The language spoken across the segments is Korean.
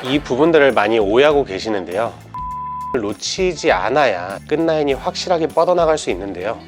이 부분들을 많이 오해하고 계시는데요. 놓치지 않아야 끝라인이 확실하게 뻗어나갈 수 있는데요.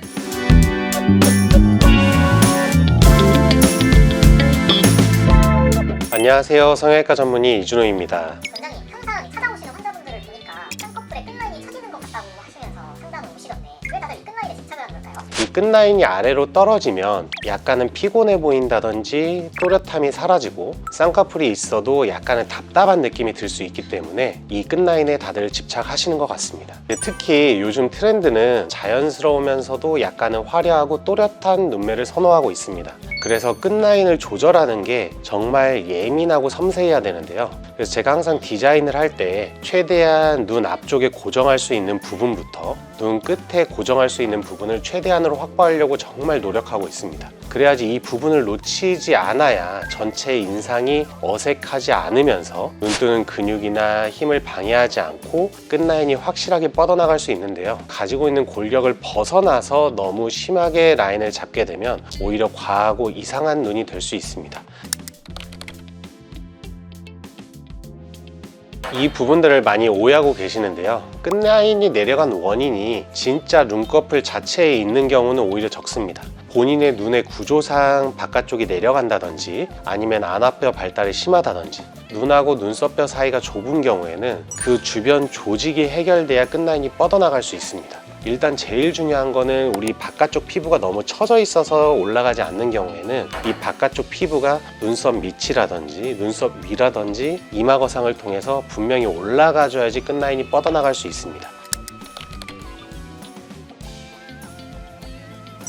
안녕하세요, 성형외과 전문의 이준호입니다. 원장님, 항상 찾아오시는 환자분들을 보니까 쌍꺼풀에 끝라인이 처지는 것 같다고 하시면서 상담을 오시던데 왜 다들 이 끝라인에 집착을 하는 걸까요? 이 끝라인이 아래로 떨어지면 약간은 피곤해 보인다든지 또렷함이 사라지고, 쌍꺼풀이 있어도 약간은 답답한 느낌이 들 수 있기 때문에 이 끝라인에 다들 집착하시는 것 같습니다. 특히 요즘 트렌드는 자연스러우면서도 약간은 화려하고 또렷한 눈매를 선호하고 있습니다. 그래서 끝라인을 조절하는 게 정말 예민하고 섬세해야 되는데요. 그래서 제가 항상 디자인을 할 때 최대한 눈 앞쪽에 고정할 수 있는 부분부터 눈 끝에 고정할 수 있는 부분을 최대한으로 확보하려고 정말 노력하고 있습니다. 그래야지 이 부분을 놓치지 않아야 전체 인상이 어색하지 않으면서 눈뜨는 근육이나 힘을 방해하지 않고 끝라인이 확실하게 뻗어나갈 수 있는데요. 가지고 있는 골격을 벗어나서 너무 심하게 라인을 잡게 되면 오히려 과하고 이상한 눈이 될 수 있습니다. 이 부분들을 많이 오해하고 계시는데요. 끝라인이 내려간 원인이 진짜 눈꺼풀 자체에 있는 경우는 오히려 적습니다. 본인의 눈의 구조상 바깥쪽이 내려간다든지 아니면 안압뼈 발달이 심하다든지 눈하고 눈썹뼈 사이가 좁은 경우에는 그 주변 조직이 해결돼야 끝라인이 뻗어나갈 수 있습니다. 일단 제일 중요한 거는 우리 바깥쪽 피부가 너무 처져 있어서 올라가지 않는 경우에는 이 바깥쪽 피부가 눈썹 밑이라든지 눈썹 위라든지 이마거상을 통해서 분명히 올라가줘야지 끝라인이 뻗어나갈 수 있습니다.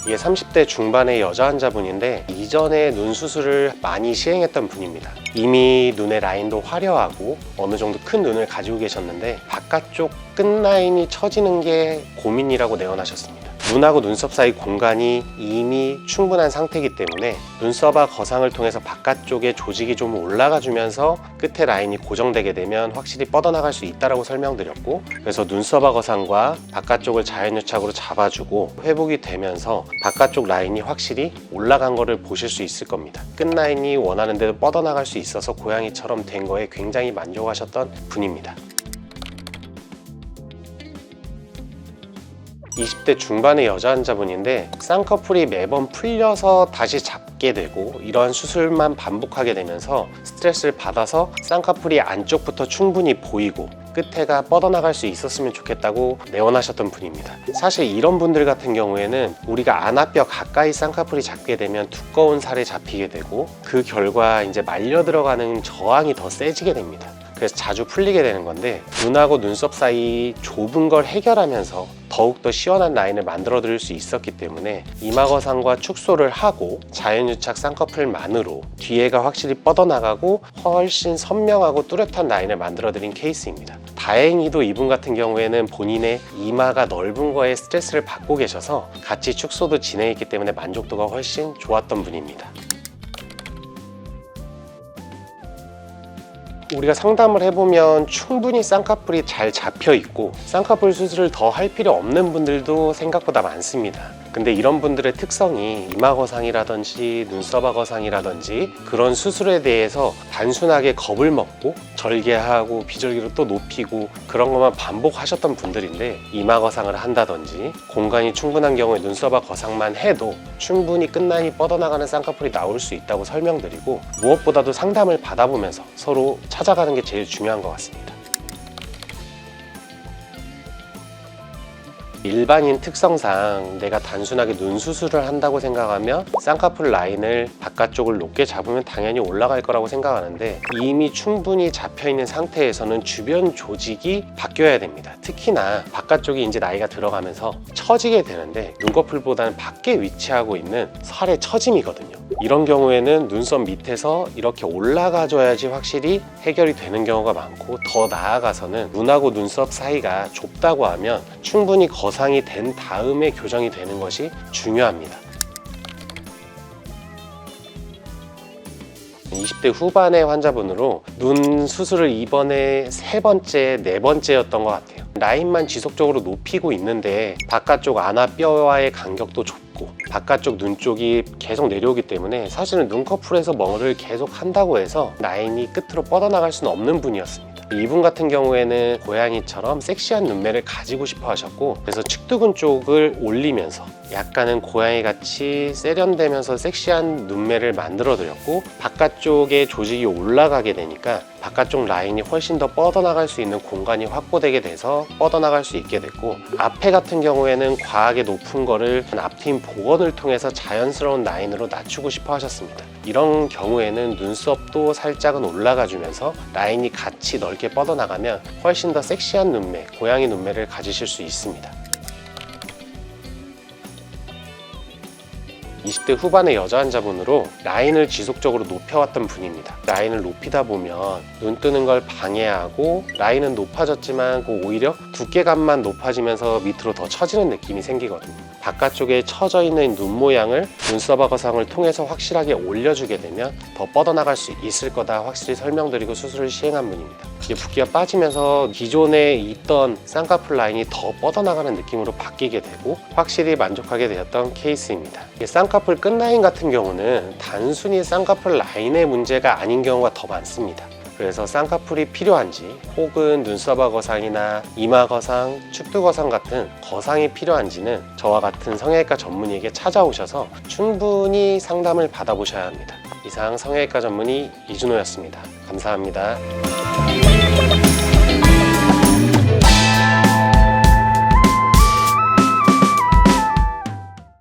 이게 30대 중반의 여자 환자분인데 이전에 눈 수술을 많이 시행했던 분입니다. 이미 눈의 라인도 화려하고 어느 정도 큰 눈을 가지고 계셨는데 바깥쪽 끝라인이 처지는 게 고민이라고 내원하셨습니다. 눈하고 눈썹 사이 공간이 이미 충분한 상태이기 때문에 눈썹과 거상을 통해서 바깥쪽에 조직이 좀 올라가 주면서 끝에 라인이 고정되게 되면 확실히 뻗어나갈 수 있다고 설명드렸고, 그래서 눈썹과 거상과 바깥쪽을 자연유착으로 잡아주고 회복이 되면서 바깥쪽 라인이 확실히 올라간 거를 보실 수 있을 겁니다. 끝라인이 원하는 대로 뻗어나갈 수 있어서 고양이처럼 된 거에 굉장히 만족하셨던 분입니다. 20대 중반의 여자 환자분인데 쌍꺼풀이 매번 풀려서 다시 잡게 되고 이러한 수술만 반복하게 되면서 스트레스를 받아서 쌍꺼풀이 안쪽부터 충분히 보이고 끝에가 뻗어나갈 수 있었으면 좋겠다고 내원하셨던 분입니다. 사실 이런 분들 같은 경우에는 우리가 안압뼈 가까이 쌍꺼풀이 잡게 되면 두꺼운 살이 잡히게 되고 그 결과 이제 말려 들어가는 저항이 더 세지게 됩니다. 그래서 자주 풀리게 되는 건데 눈하고 눈썹 사이 좁은 걸 해결하면서 더욱더 시원한 라인을 만들어 드릴 수 있었기 때문에 이마거상과 축소를 하고 자연유착 쌍꺼풀만으로 뒤에가 확실히 뻗어나가고 훨씬 선명하고 뚜렷한 라인을 만들어 드린 케이스입니다. 다행히도 이분 같은 경우에는 본인의 이마가 넓은 거에 스트레스를 받고 계셔서 같이 축소도 진행했기 때문에 만족도가 훨씬 좋았던 분입니다. 우리가 상담을 해보면 충분히 쌍꺼풀이 잘 잡혀 있고 쌍꺼풀 수술을 더 할 필요 없는 분들도 생각보다 많습니다. 근데 이런 분들의 특성이 이마거상이라든지 눈썹거상이라든지 그런 수술에 대해서 단순하게 겁을 먹고 절개하고 비절개로 또 높이고 그런 것만 반복하셨던 분들인데, 이마거상을 한다든지 공간이 충분한 경우에 눈썹거상만 해도 충분히 끝라인이 뻗어나가는 쌍꺼풀이 나올 수 있다고 설명드리고, 무엇보다도 상담을 받아보면서 서로 찾아가는 게 제일 중요한 것 같습니다. 일반인 특성상 내가 단순하게 눈 수술을 한다고 생각하면 쌍꺼풀 라인을 바깥쪽을 높게 잡으면 당연히 올라갈 거라고 생각하는데, 이미 충분히 잡혀있는 상태에서는 주변 조직이 바뀌어야 됩니다. 특히나 바깥쪽이 이제 나이가 들어가면서 처지게 되는데 눈꺼풀보다는 밖에 위치하고 있는 살의 처짐이거든요. 이런 경우에는 눈썹 밑에서 이렇게 올라가 줘야지 확실히 해결이 되는 경우가 많고, 더 나아가서는 눈하고 눈썹 사이가 좁다고 하면 충분히 거상이 된 다음에 교정이 되는 것이 중요합니다. 20대 후반의 환자분으로 눈 수술을 이번에 3번째, 4번째였던 것 같아요. 라인만 지속적으로 높이고 있는데 바깥쪽 안압뼈와의 간격도 좁고 바깥쪽 눈 쪽이 계속 내려오기 때문에 사실은 눈꺼풀에서 뭐를 계속 한다고 해서 라인이 끝으로 뻗어나갈 수는 없는 분이었습니다. 이분 같은 경우에는 고양이처럼 섹시한 눈매를 가지고 싶어 하셨고, 그래서 측두근 쪽을 올리면서 약간은 고양이같이 세련되면서 섹시한 눈매를 만들어 드렸고, 바깥쪽에 조직이 올라가게 되니까 바깥쪽 라인이 훨씬 더 뻗어나갈 수 있는 공간이 확보되게 돼서 뻗어나갈 수 있게 됐고, 앞에 같은 경우에는 과하게 높은 거를 앞트임 복원을 통해서 자연스러운 라인으로 낮추고 싶어 하셨습니다. 이런 경우에는 눈썹도 살짝은 올라가 주면서 라인이 같이 넓게 뻗어나가면 훨씬 더 섹시한 눈매, 고양이 눈매를 가지실 수 있습니다. 20대 후반의 여자 환자분으로 라인을 지속적으로 높여왔던 분입니다. 라인을 높이다 보면 눈 뜨는 걸 방해하고 라인은 높아졌지만 오히려 두께감만 높아지면서 밑으로 더 처지는 느낌이 생기거든요. 바깥쪽에 처져 있는 눈 모양을 눈썹 거상을 통해서 확실하게 올려주게 되면 더 뻗어나갈 수 있을 거다 확실히 설명드리고 수술을 시행한 분입니다. 이제 붓기가 빠지면서 기존에 있던 쌍꺼풀 라인이 더 뻗어나가는 느낌으로 바뀌게 되고 확실히 만족하게 되었던 케이스입니다. 쌍꺼풀 끝라인 같은 경우는 단순히 쌍꺼풀 라인의 문제가 아닌 경우가 더 많습니다. 그래서 쌍꺼풀이 필요한지 혹은 눈썹 거상이나 이마 거상, 축두 거상 같은 거상이 필요한지는 저와 같은 성형외과 전문의에게 찾아오셔서 충분히 상담을 받아보셔야 합니다. 이상 성형외과 전문의 이준호였습니다. 감사합니다.